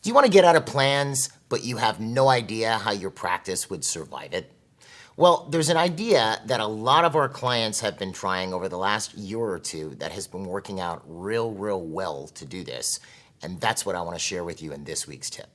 Do you want to get out of plans, but you have no idea how your practice would survive it? Well, there's an idea that a lot of our clients have been trying over the last year or two that has been working out real well to do this. And that's what I want to share with you in this week's tip.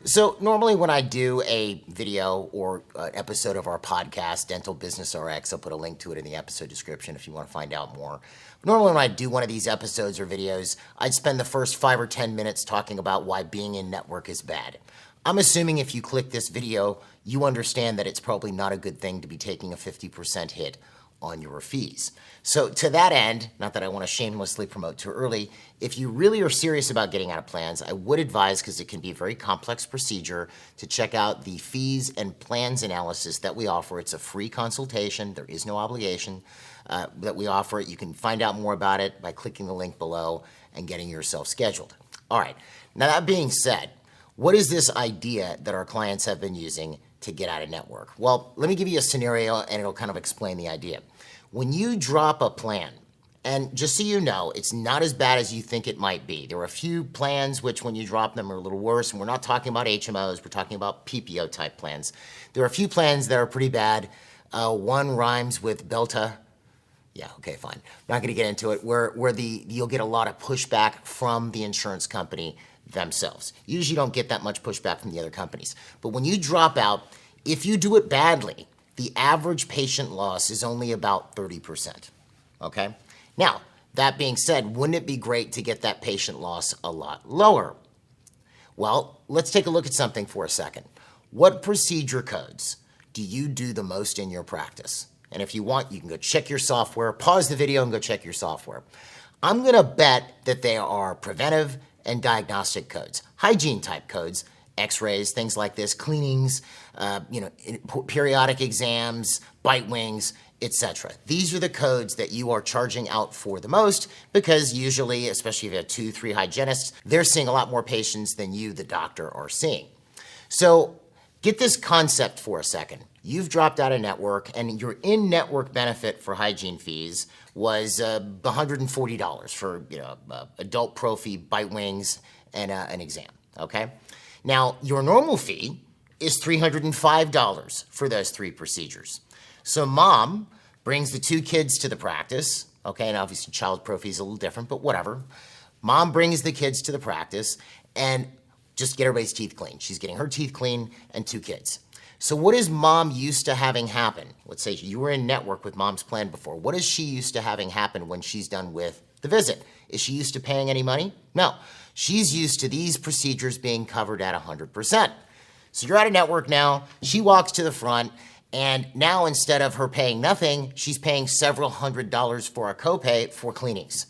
So normally when I do a video or an episode of our podcast, Dental Business RX, I'll put a link to it in the episode description if you want to find out more. Normally when I do one of these episodes or videos, I'd spend the first 5 or 10 minutes talking about why being in network is bad. I'm assuming if you click this video, you understand that it's probably not a good thing to be taking a 50% hit on your fees. So to that end, not that I want to shamelessly promote too early, if you really are serious about getting out of plans, I would advise, because it can be a very complex procedure, to check out the fees and plans analysis that we offer. It's a free consultation. There is no obligation that we offer. You can find out more about it by clicking the link below and getting yourself scheduled. All right. Now that being said, what is this idea that our clients have been using to get out of network? Well, let me give you a scenario and it'll kind of explain the idea. When you drop a plan, and just so you know, it's not as bad as you think it might be. There are a few plans which when you drop them are a little worse, and we're not talking about HMOs, we're talking about PPO type plans. There are a few plans that are pretty bad. One rhymes with Belta. Yeah, okay, fine. I'm not gonna get into it, where you'll get a lot of pushback from the insurance company themselves. You usually don't get that much pushback from the other companies. But when you drop out, if you do it badly, the average patient loss is only about 30%, okay? Now, that being said, wouldn't it be great to get that patient loss a lot lower? Well, let's take a look at something for a second. What procedure codes do you do the most in your practice? And if you want, you can go check your software, pause the video and go check your software. I'm gonna bet that they are preventive and diagnostic codes, hygiene type codes, x-rays, things like this, cleanings, periodic exams, bite wings, etc. These are the codes that you are charging out for the most because usually, especially if you have 2-3 hygienists, they're seeing a lot more patients than you, the doctor, are seeing. So get this concept for a second. You've dropped out of network and your in-network benefit for hygiene fees was $140 for adult pro fee, bite wings, and an exam, okay? Now, your normal fee is $305 for those 3 procedures. So mom brings the 2 kids to the practice, okay, and obviously child pro fee is a little different, but whatever. Mom brings the kids to the practice and just get everybody's teeth clean. She's getting her teeth clean and 2 kids. So what is mom used to having happen? Let's say you were in network with mom's plan before. What is she used to having happen when she's done with the visit? Is she used to paying any money? No. She's used to these procedures being covered at 100%. So you're out of network now. She walks to the front, and now instead of her paying nothing, she's paying several $100s for a copay for cleanings.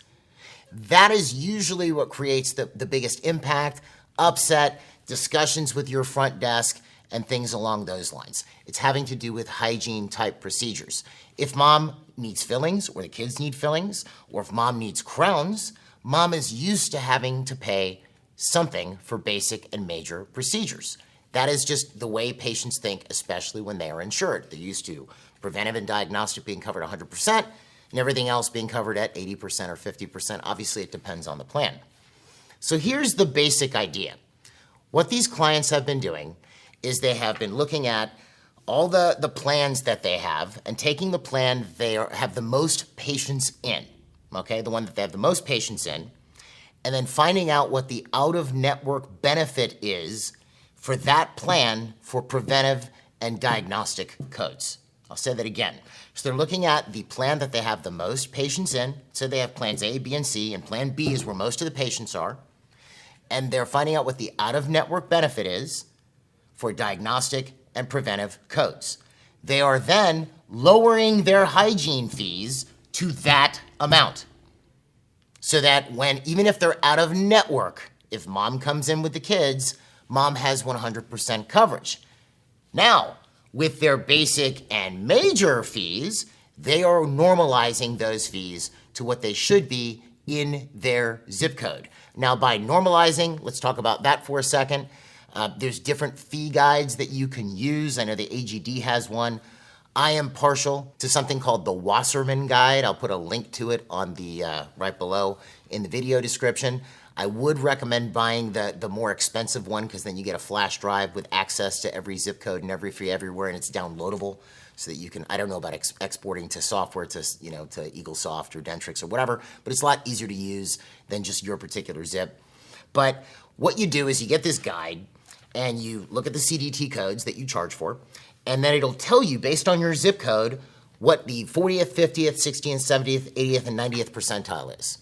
That is usually what creates the biggest impact, upset, discussions with your front desk, and things along those lines. It's having to do with hygiene type procedures. If mom needs fillings, or the kids need fillings, or if mom needs crowns, mom is used to having to pay something for basic and major procedures. That is just the way patients think, especially when they are insured. They're used to preventive and diagnostic being covered 100% and everything else being covered at 80% or 50%. Obviously, it depends on the plan. So here's the basic idea. What these clients have been doing is they have been looking at all the plans that they have and taking the plan they have the most patients in, okay, the one that they have the most patients in, and then finding out what the out-of-network benefit is for that plan for preventive and diagnostic codes. I'll say that again. So they're looking at the plan that they have the most patients in. So they have plans A, B, and C, and plan B is where most of the patients are. And they're finding out what the out-of-network benefit is for diagnostic and preventive codes. They are then lowering their hygiene fees to that amount. So that even if they're out of network, if mom comes in with the kids, mom has 100% coverage. Now, with their basic and major fees, they are normalizing those fees to what they should be in their zip code. Now, by normalizing, let's talk about that for a second. There's different fee guides that you can use. I know the AGD has one. I am partial to something called the Wasserman Guide. I'll put a link to it on the right below in the video description. I would recommend buying the more expensive one because then you get a flash drive with access to every zip code and every free everywhere, and it's downloadable so that you can, I don't know about exporting to software to, to EagleSoft or Dentrix or whatever, but it's a lot easier to use than just your particular zip. But what you do is you get this guide and you look at the CDT codes that you charge for, and then it'll tell you based on your zip code what the 40th, 50th, 60th, 70th, 80th, and 90th percentile is.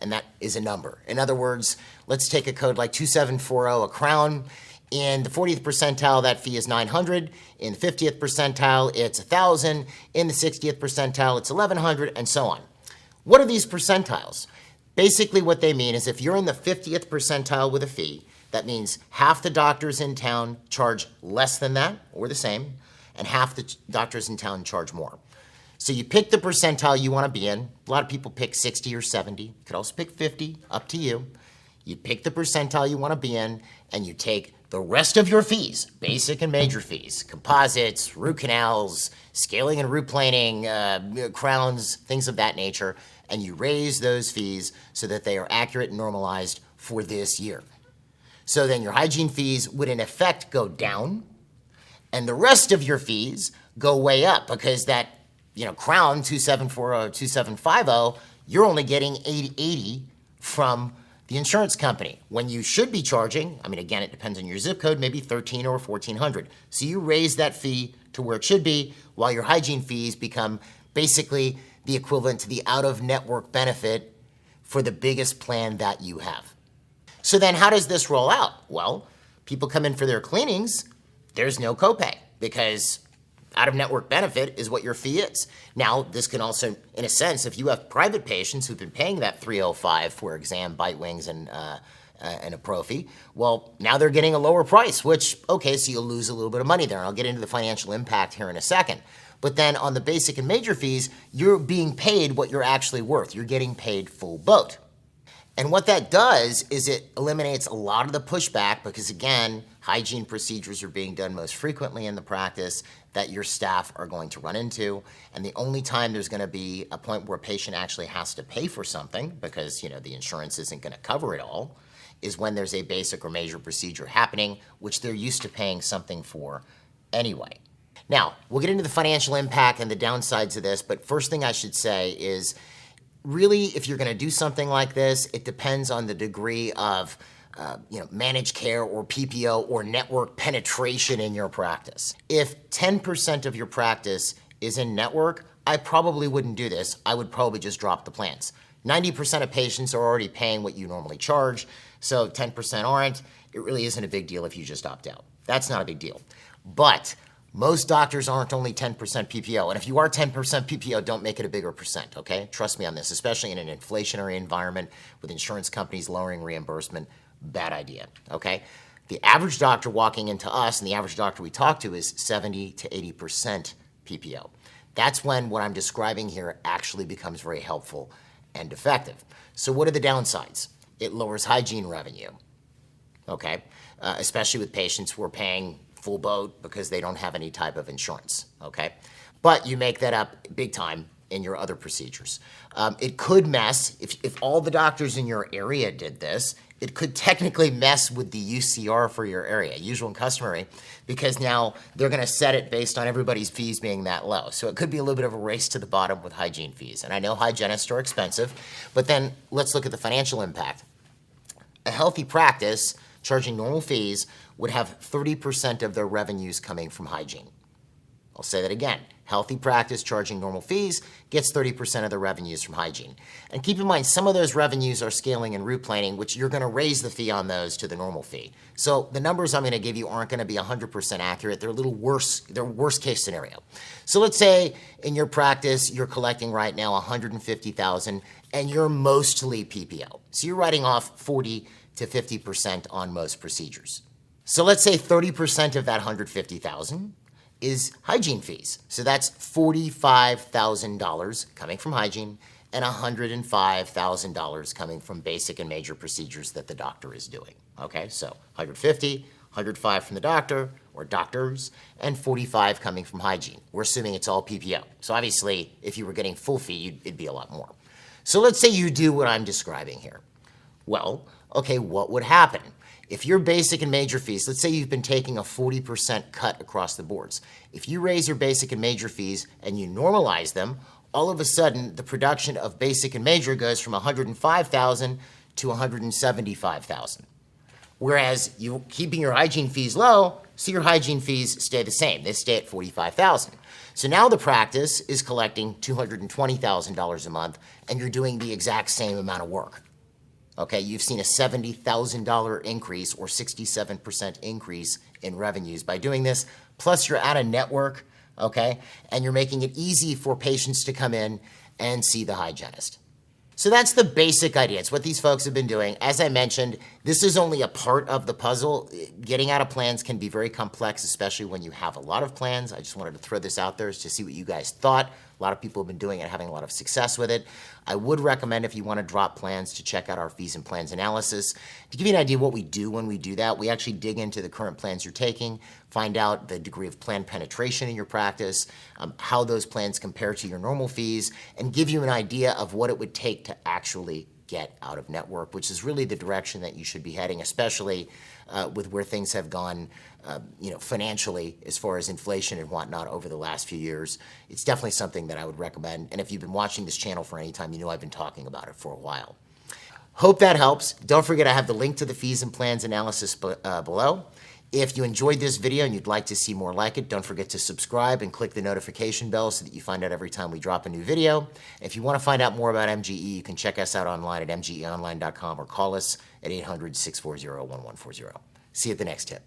And that is a number. In other words, let's take a code like 2740, a crown. In the 40th percentile, that fee is $900. In the 50th percentile, it's $1,000. In the 60th percentile, it's $1,100, and so on. What are these percentiles? Basically what they mean is if you're in the 50th percentile with a fee, that means half the doctors in town charge less than that, or the same, and half the doctors in town charge more. So you pick the percentile you want to be in. A lot of people pick 60 or 70. You could also pick 50, up to you. You pick the percentile you want to be in, and you take the rest of your fees, basic and major fees, composites, root canals, scaling and root planing, crowns, things of that nature, and you raise those fees so that they are accurate and normalized for this year. So then your hygiene fees would in effect go down, and the rest of your fees go way up because that crown 2740, 2750, you're only getting $880 from the insurance company when you should be charging, again, it depends on your zip code, maybe $1,300 or $1,400. So you raise that fee to where it should be while your hygiene fees become basically the equivalent to the out-of-network benefit for the biggest plan that you have. So then how does this roll out? Well, people come in for their cleanings, there's no copay because out-of-network benefit is what your fee is. Now, this can also, in a sense, if you have private patients who've been paying that $305 for exam, bite wings, and a prophy, well, now they're getting a lower price, which, okay, so you'll lose a little bit of money there. I'll get into the financial impact here in a second. But then on the basic and major fees, you're being paid what you're actually worth. You're getting paid full boat. And what that does is it eliminates a lot of the pushback because, again, hygiene procedures are being done most frequently in the practice that your staff are going to run into. And the only time there's going to be a point where a patient actually has to pay for something because, the insurance isn't going to cover it all is when there's a basic or major procedure happening, which they're used to paying something for anyway. Now, we'll get into the financial impact and the downsides of this, but first thing I should say is really, if you're going to do something like this, it depends on the degree of managed care or PPO or network penetration in your practice. If 10% of your practice is in network, I probably wouldn't do this. I would probably just drop the plans. 90% of patients are already paying what you normally charge, so 10% aren't. It really isn't a big deal if you just opt out. That's not a big deal. But most doctors aren't only 10% PPO. And if you are 10% PPO, don't make it a bigger percent, okay? Trust me on this, especially in an inflationary environment with insurance companies lowering reimbursement. Bad idea, okay? The average doctor walking into us and the average doctor we talk to is 70 to 80% PPO. That's when what I'm describing here actually becomes very helpful and effective. So what are the downsides? It lowers hygiene revenue, okay? Especially with patients who are paying full boat because they don't have any type of insurance, okay? But you make that up big time in your other procedures. It could mess, if all the doctors in your area did this, it could technically mess with the UCR for your area, usual and customary, because now they're gonna set it based on everybody's fees being that low. So it could be a little bit of a race to the bottom with hygiene fees. And I know hygienists are expensive, but then let's look at the financial impact. A healthy practice charging normal fees would have 30% of their revenues coming from hygiene. I'll say that again. Healthy practice charging normal fees gets 30% of the revenues from hygiene. And keep in mind, some of those revenues are scaling and root planing, which you're going to raise the fee on those to the normal fee. So the numbers I'm going to give you aren't going to be 100% accurate. They're a little worse. They're worst case scenario. So let's say in your practice, you're collecting right now $150,000 and you're mostly PPO. So you're writing off 40 to 50% on most procedures. So let's say 30% of that $150,000 is hygiene fees. So that's $45,000 coming from hygiene and $105,000 coming from basic and major procedures that the doctor is doing. Okay, so 150, 105 from the doctor, or doctors, and 45 coming from hygiene. We're assuming it's all PPO. So obviously, if you were getting full fee, it'd be a lot more. So let's say you do what I'm describing here. Well, okay, what would happen? If your basic and major fees, let's say you've been taking a 40% cut across the boards. If you raise your basic and major fees and you normalize them, all of a sudden the production of basic and major goes from 105,000 to 175,000. Whereas you keeping your hygiene fees low, so your hygiene fees stay the same. They stay at 45,000. So now the practice is collecting $220,000 a month, and you're doing the exact same amount of work. Okay, you've seen a $70,000 increase or 67% increase in revenues by doing this. Plus you're at a network, okay, and you're making it easy for patients to come in and see the hygienist. So that's the basic idea. It's what these folks have been doing. As I mentioned, this is only a part of the puzzle. Getting out of plans can be very complex, especially when you have a lot of plans. I just wanted to throw this out there to see what you guys thought. A lot of people have been doing it, having a lot of success with it. I would recommend, if you want to drop plans, to check out our fees and plans analysis. To give you an idea of what we do when we do that, we actually dig into the current plans you're taking, find out the degree of plan penetration in your practice, how those plans compare to your normal fees, and give you an idea of what it would take to actually get out of network, which is really the direction that you should be heading, especially with where things have gone financially, as far as inflation and whatnot over the last few years. It's definitely something that I would recommend. And if you've been watching this channel for any time, you know I've been talking about it for a while. Hope that helps. Don't forget, I have the link to the fees and plans analysis below. If you enjoyed this video and you'd like to see more like it, don't forget to subscribe and click the notification bell so that you find out every time we drop a new video. If you want to find out more about MGE, you can check us out online at mgeonline.com or call us at 800-640-1140. See you at the next tip.